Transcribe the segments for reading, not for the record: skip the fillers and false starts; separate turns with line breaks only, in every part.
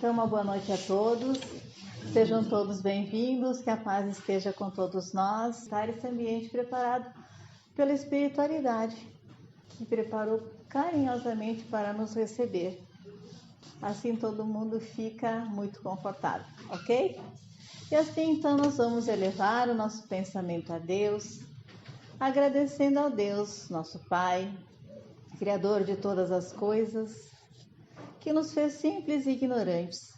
Então, uma boa noite a todos. Sejam todos bem-vindos, que a paz esteja com todos nós. Estar esse ambiente preparado pela espiritualidade, que preparou carinhosamente para nos receber. Assim todo mundo fica muito confortável, ok? E assim então nós vamos elevar o nosso pensamento a Deus, agradecendo ao Deus, nosso Pai, Criador de todas as coisas, que nos fez simples e ignorantes,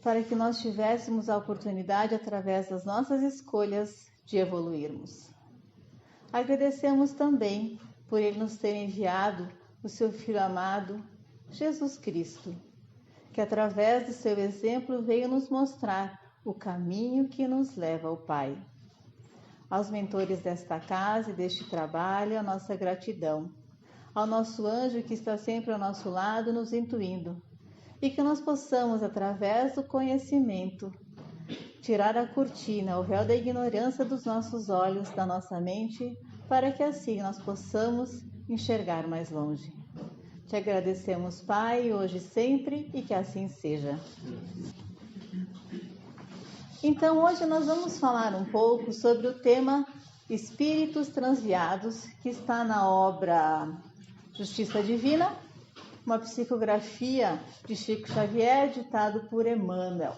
para que nós tivéssemos a oportunidade, através das nossas escolhas, de evoluirmos. Agradecemos também por Ele nos ter enviado o seu Filho amado, Jesus Cristo, que através do seu exemplo veio nos mostrar o caminho que nos leva ao Pai. Aos mentores desta casa e deste trabalho, a nossa gratidão. Ao nosso anjo que está sempre ao nosso lado, nos intuindo, e que nós possamos, através do conhecimento, tirar a cortina, o véu da ignorância dos nossos olhos, da nossa mente, para que assim nós possamos enxergar mais longe. Te agradecemos, Pai, hoje e sempre, e que assim seja. Então, hoje nós vamos falar um pouco sobre o tema Espíritos Transviados, que está na obra Justiça Divina, uma psicografia de Chico Xavier, ditado por Emmanuel.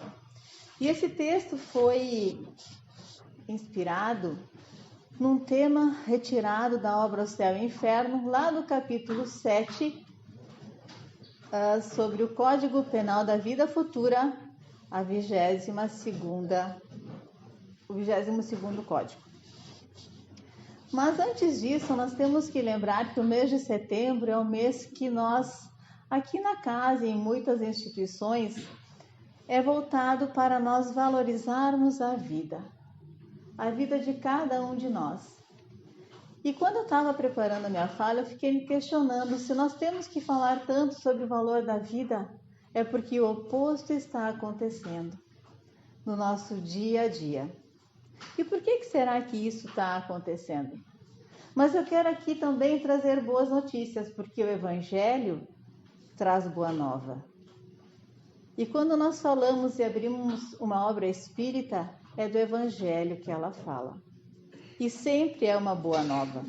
E esse texto foi inspirado num tema retirado da obra O Céu e o Inferno, lá no capítulo 7, sobre o Código Penal da Vida Futura, o 22º Código. Mas antes disso, nós temos que lembrar que o mês de setembro é o mês que nós, aqui na casa e em muitas instituições, é voltado para nós valorizarmos a vida de cada um de nós. E quando eu estava preparando a minha fala, eu fiquei me questionando se nós temos que falar tanto sobre o valor da vida, é porque o oposto está acontecendo no nosso dia a dia. E por que será que isso está acontecendo? Mas eu quero aqui também trazer boas notícias, porque o Evangelho traz boa nova. E quando nós falamos e abrimos uma obra espírita, é do Evangelho que ela fala. E sempre é uma boa nova.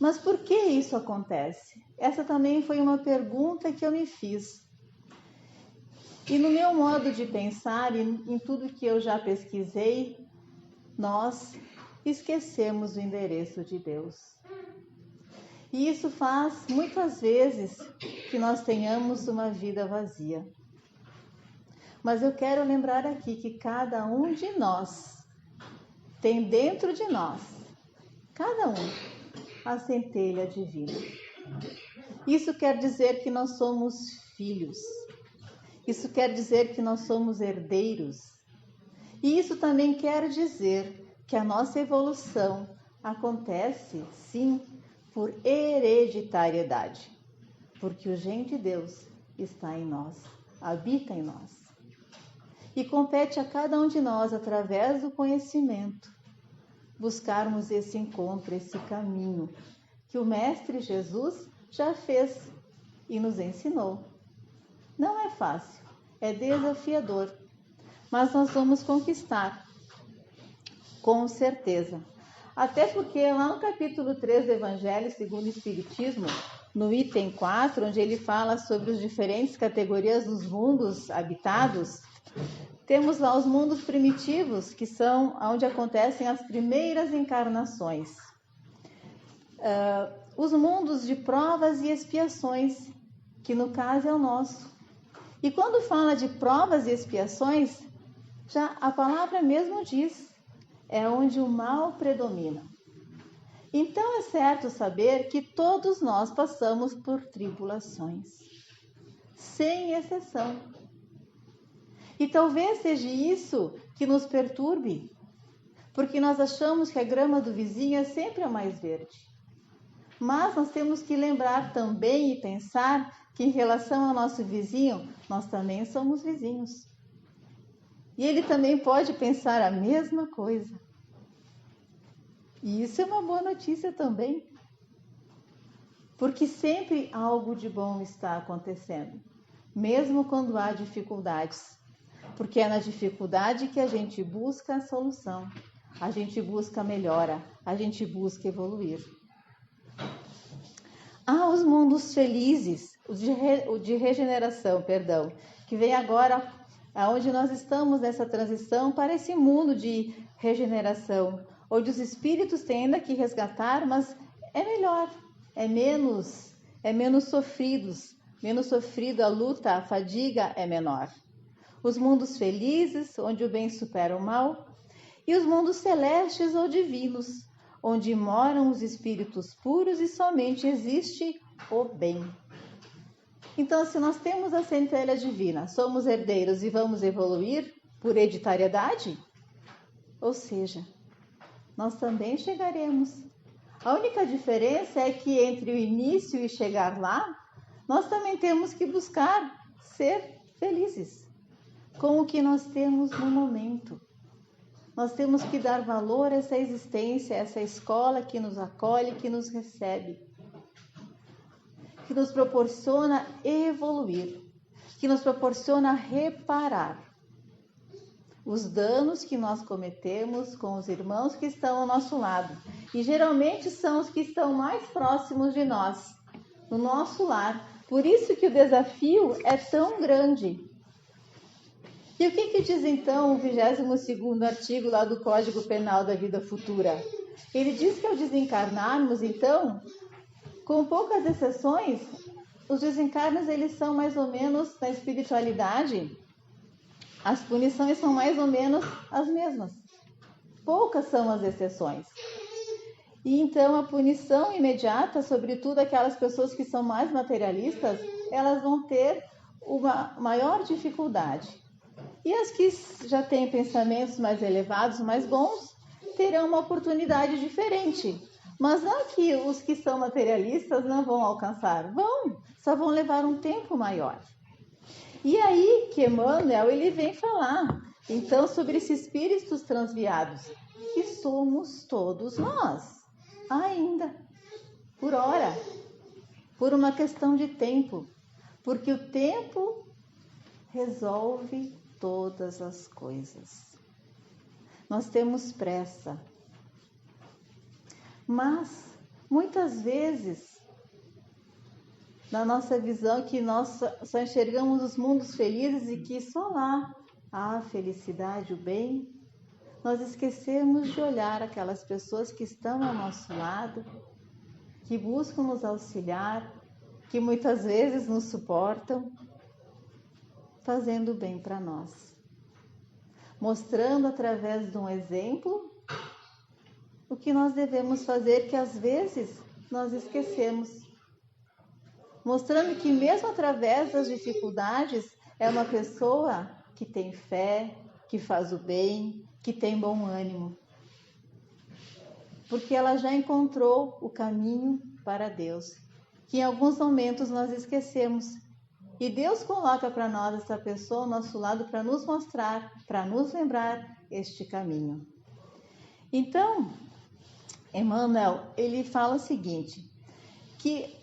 Mas por que isso acontece? Essa também foi uma pergunta que eu me fiz. E no meu modo de pensar e em tudo que eu já pesquisei, nós esquecemos o endereço de Deus. E isso faz muitas vezes que nós tenhamos uma vida vazia. Mas eu quero lembrar aqui que cada um de nós tem dentro de nós, cada um, a centelha divina. Isso quer dizer que nós somos filhos. Isso quer dizer que nós somos herdeiros. E isso também quer dizer que a nossa evolução acontece, sim, por hereditariedade. Porque o Gen de Deus está em nós, habita em nós. E compete a cada um de nós, através do conhecimento, buscarmos esse encontro, esse caminho que o Mestre Jesus já fez e nos ensinou. Não é fácil, é desafiador, mas nós vamos conquistar, com certeza. Até porque lá no capítulo 3 do Evangelho segundo o Espiritismo, no item 4, onde ele fala sobre as diferentes categorias dos mundos habitados, temos lá os mundos primitivos, que são onde acontecem as primeiras encarnações. Os mundos de provas e expiações, que no caso é o nosso. E quando fala de provas e expiações, já a palavra mesmo diz, é onde o mal predomina. Então é certo saber que todos nós passamos por tribulações, sem exceção. E talvez seja isso que nos perturbe, porque nós achamos que a grama do vizinho é sempre a mais verde. Mas nós temos que lembrar também e pensar que em relação ao nosso vizinho, nós também somos vizinhos. E ele também pode pensar a mesma coisa. E isso é uma boa notícia também. Porque sempre algo de bom está acontecendo. mesmo quando há dificuldades, porque é na dificuldade que a gente busca a solução, a gente busca a melhora, a gente busca evoluir. Há os mundos felizes, o de regeneração, perdão, que vem agora, onde nós estamos nessa transição para esse mundo de regeneração, onde os espíritos têm ainda que resgatar, mas é melhor, é menos sofrido, a luta, a fadiga é menor. Os mundos felizes, onde o bem supera o mal, e os mundos celestes ou divinos, onde moram os espíritos puros e somente existe o bem. Então, se nós temos a centelha divina, somos herdeiros e vamos evoluir por hereditariedade, ou seja, nós também chegaremos. A única diferença é que entre o início e chegar lá, nós também temos que buscar ser felizes com o que nós temos no momento. Nós temos que dar valor a essa existência, a essa escola que nos acolhe, que nos recebe, que nos proporciona evoluir, que nos proporciona reparar os danos que nós cometemos com os irmãos que estão ao nosso lado. E geralmente são os que estão mais próximos de nós, no nosso lar. Por isso que o desafio é tão grande. E o que diz então o 22º artigo lá do Código Penal da Vida Futura? Ele diz que ao desencarnarmos, então, com poucas exceções, os desencarnes eles são mais ou menos, na espiritualidade, as punições são mais ou menos as mesmas. Poucas são as exceções. E então a punição imediata, sobretudo aquelas pessoas que são mais materialistas, elas vão ter uma maior dificuldade. E as que já têm pensamentos mais elevados, mais bons, terão uma oportunidade diferente. Mas não que os que são materialistas não vão alcançar. Vão, só vão levar um tempo maior. E aí que Emmanuel ele vem falar, então, sobre esses espíritos transviados, que somos todos nós, ainda, por hora, por uma questão de tempo, porque o tempo resolve todas as coisas. Nós temos pressa, mas muitas vezes, na nossa visão, que nós só enxergamos os mundos felizes e que só lá há a felicidade, o bem, nós esquecemos de olhar aquelas pessoas que estão ao nosso lado, que buscam nos auxiliar, que muitas vezes nos suportam, fazendo bem para nós, mostrando através de um exemplo o que nós devemos fazer, que às vezes nós esquecemos, mostrando que mesmo através das dificuldades é uma pessoa que tem fé, que faz o bem, que tem bom ânimo, porque ela já encontrou o caminho para Deus, que em alguns momentos nós esquecemos. E Deus coloca para nós essa pessoa ao nosso lado para nos mostrar, para nos lembrar este caminho. Então, Emmanuel, ele fala o seguinte, que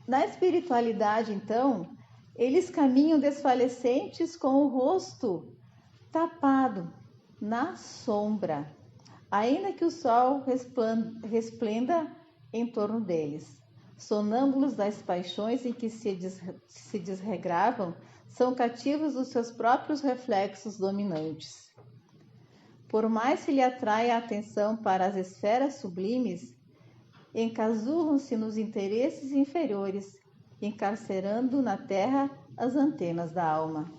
na espiritualidade, então, eles caminham desfalecentes com o rosto tapado na sombra, ainda que o sol resplenda em torno deles. Sonâmbulos das paixões em que se desregravam, são cativos dos seus próprios reflexos dominantes. Por mais que lhe atraia a atenção para as esferas sublimes, encasulam-se nos interesses inferiores, encarcerando na terra as antenas da alma.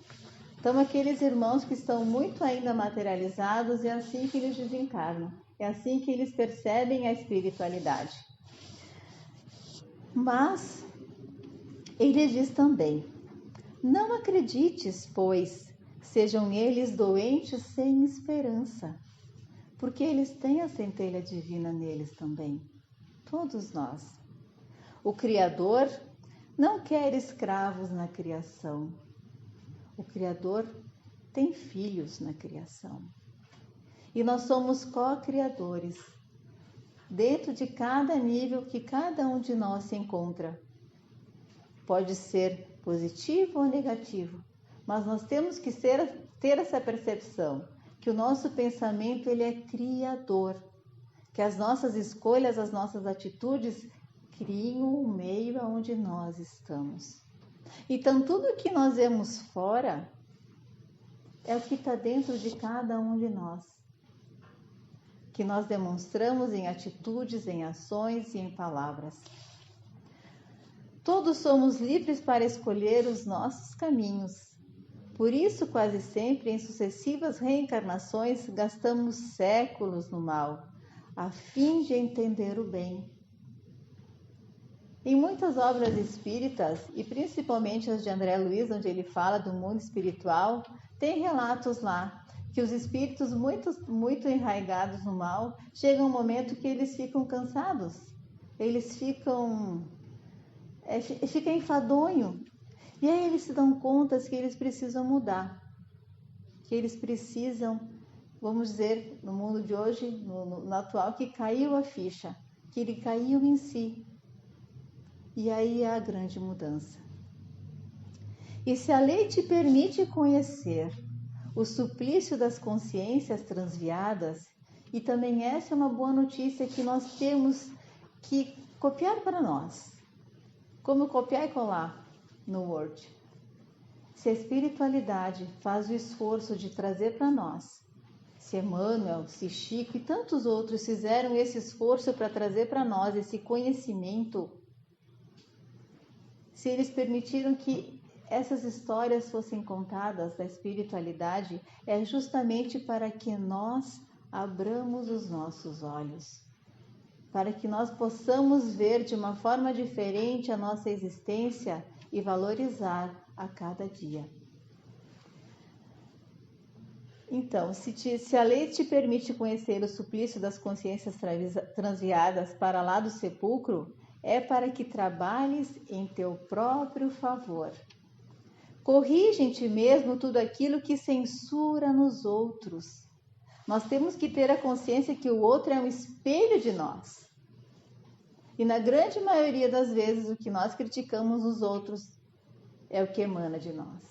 Então, aqueles irmãos que estão muito ainda materializados, é assim que eles desencarnam, é assim que eles percebem a espiritualidade. Mas ele diz também, não acredites, pois, sejam eles doentes sem esperança, porque eles têm a centelha divina neles também, todos nós. O Criador não quer escravos na criação, o Criador tem filhos na criação. E nós somos co-criadores, dentro de cada nível que cada um de nós se encontra. Pode ser positivo ou negativo, mas nós temos que ter essa percepção que o nosso pensamento ele é criador, que as nossas escolhas, as nossas atitudes criam o meio aonde nós estamos. Então tudo que nós vemos fora é o que está dentro de cada um de nós, que nós demonstramos em atitudes, em ações e em palavras. Todos somos livres para escolher os nossos caminhos. Por isso, quase sempre, em sucessivas reencarnações, gastamos séculos no mal, a fim de entender o bem. Em muitas obras espíritas, e principalmente as de André Luiz, onde ele fala do mundo espiritual, tem relatos lá que os espíritos muito enraigados no mal, chega um momento que eles ficam cansados, eles ficam enfadonho, e aí eles se dão conta que eles precisam mudar, que eles precisam, vamos dizer, no mundo de hoje, no atual, que caiu a ficha, que ele caiu em si. E aí é a grande mudança. E se a lei te permite conhecer o suplício das consciências transviadas, e também essa é uma boa notícia que nós temos que copiar para nós, como copiar e colar no Word. Se a espiritualidade faz o esforço de trazer para nós, se Emmanuel, se Chico e tantos outros fizeram esse esforço para trazer para nós esse conhecimento, se eles permitiram que essas histórias fossem contadas da espiritualidade, é justamente para que nós abramos os nossos olhos, para que nós possamos ver de uma forma diferente a nossa existência e valorizar a cada dia. Então, se a lei te permite conhecer o suplício das consciências transviadas para lá do sepulcro, é para que trabalhes em teu próprio favor. Corrige em ti mesmo tudo aquilo que censura nos outros. Nós temos que ter a consciência que o outro é um espelho de nós. E na grande maioria das vezes o que nós criticamos nos outros é o que emana de nós.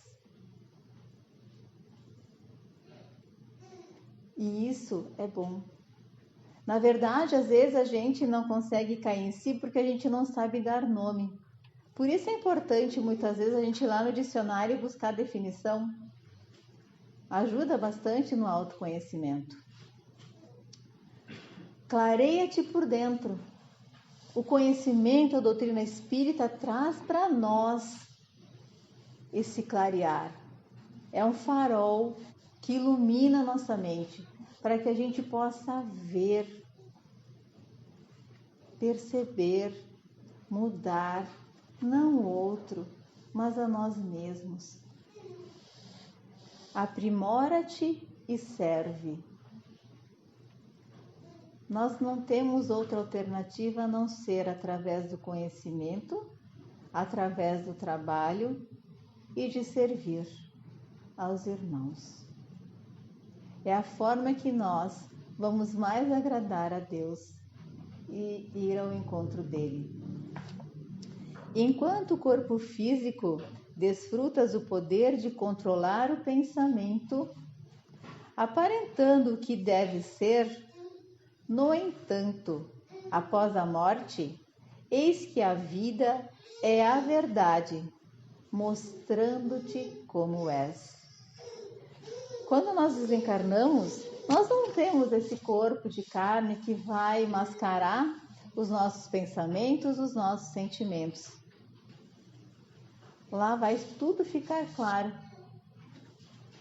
E isso é bom. Na verdade, às vezes a gente não consegue cair em si porque a gente não sabe dar nome. Por isso é importante muitas vezes a gente ir lá no dicionário e buscar definição. Ajuda bastante no autoconhecimento. Clareia-te por dentro. O conhecimento, a doutrina espírita traz para nós esse clarear. É um farol que ilumina nossa mente para que a gente possa ver, perceber, mudar, não o outro, mas a nós mesmos. Aprimora-te e serve. Nós não temos outra alternativa a não ser através do conhecimento, através do trabalho e de servir aos irmãos. É a forma que nós vamos mais agradar a Deus e ir ao encontro dele. Enquanto o corpo físico desfrutas o poder de controlar o pensamento, aparentando o que deve ser, no entanto, após a morte, eis que a vida é a verdade, mostrando-te como és. Quando nós desencarnamos, nós não temos esse corpo de carne que vai mascarar os nossos pensamentos, os nossos sentimentos. Lá vai tudo ficar claro.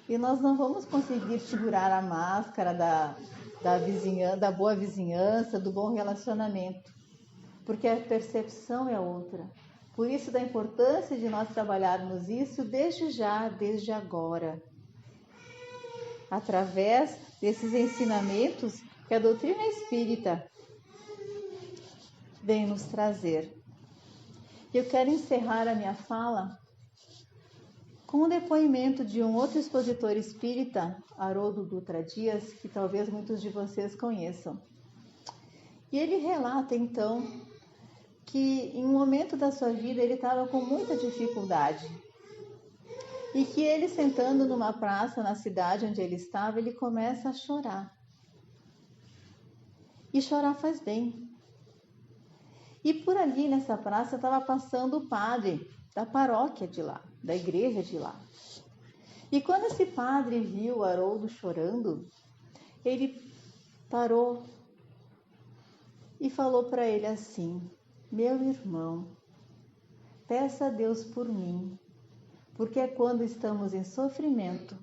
E nós não vamos conseguir segurar a máscara da boa vizinhança, do bom relacionamento, porque a percepção é outra. Por isso da importância de nós trabalharmos isso desde já, desde agora, através desses ensinamentos que a doutrina espírita vem nos trazer. Eu quero encerrar a minha fala com o depoimento de um outro expositor espírita, Haroldo Dutra Dias, que talvez muitos de vocês conheçam. E ele relata, então, que em um momento da sua vida ele estava com muita dificuldade e que ele, sentando numa praça na cidade onde ele estava, ele começa a chorar. E chorar faz bem. E por ali nessa praça estava passando o padre da paróquia de lá, da igreja de lá. E quando esse padre viu o Haroldo chorando, ele parou e falou para ele assim: meu irmão, peça a Deus por mim, porque é quando estamos em sofrimento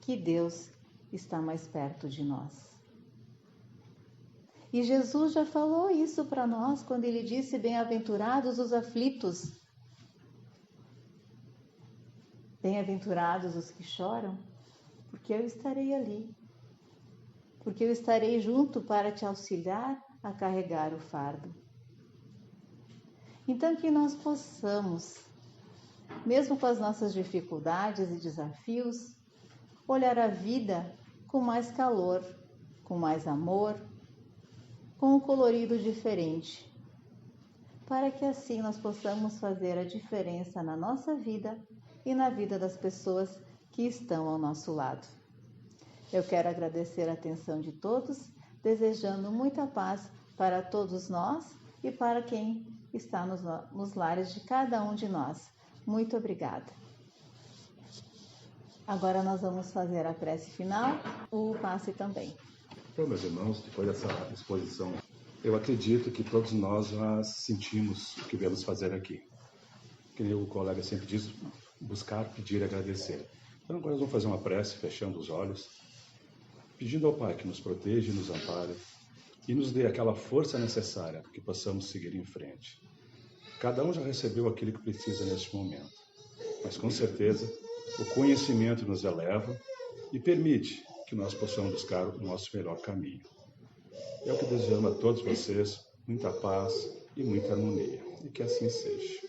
que Deus está mais perto de nós. E Jesus já falou isso para nós quando ele disse: bem-aventurados os aflitos. Bem-aventurados os que choram, porque eu estarei ali. Porque eu estarei junto para te auxiliar a carregar o fardo. Então que nós possamos, mesmo com as nossas dificuldades e desafios, olhar a vida com mais calor, com mais amor, com um colorido diferente, para que assim nós possamos fazer a diferença na nossa vida e na vida das pessoas que estão ao nosso lado. Eu quero agradecer a atenção de todos, desejando muita paz para todos nós e para quem está nos lares de cada um de nós. Muito obrigada. Agora nós vamos fazer a prece final, o passe também.
Então, meus irmãos, depois dessa exposição, eu acredito que todos nós já sentimos o que viemos fazer aqui. Que nem o colega sempre diz, buscar, pedir e agradecer. Então, agora nós vamos fazer uma prece, fechando os olhos, pedindo ao Pai que nos proteja e nos ampare e nos dê aquela força necessária para que possamos seguir em frente. Cada um já recebeu aquilo que precisa neste momento, mas com certeza o conhecimento nos eleva e permite que nós possamos buscar o nosso melhor caminho. É o que desejamos a todos vocês, muita paz e muita harmonia, e que assim seja.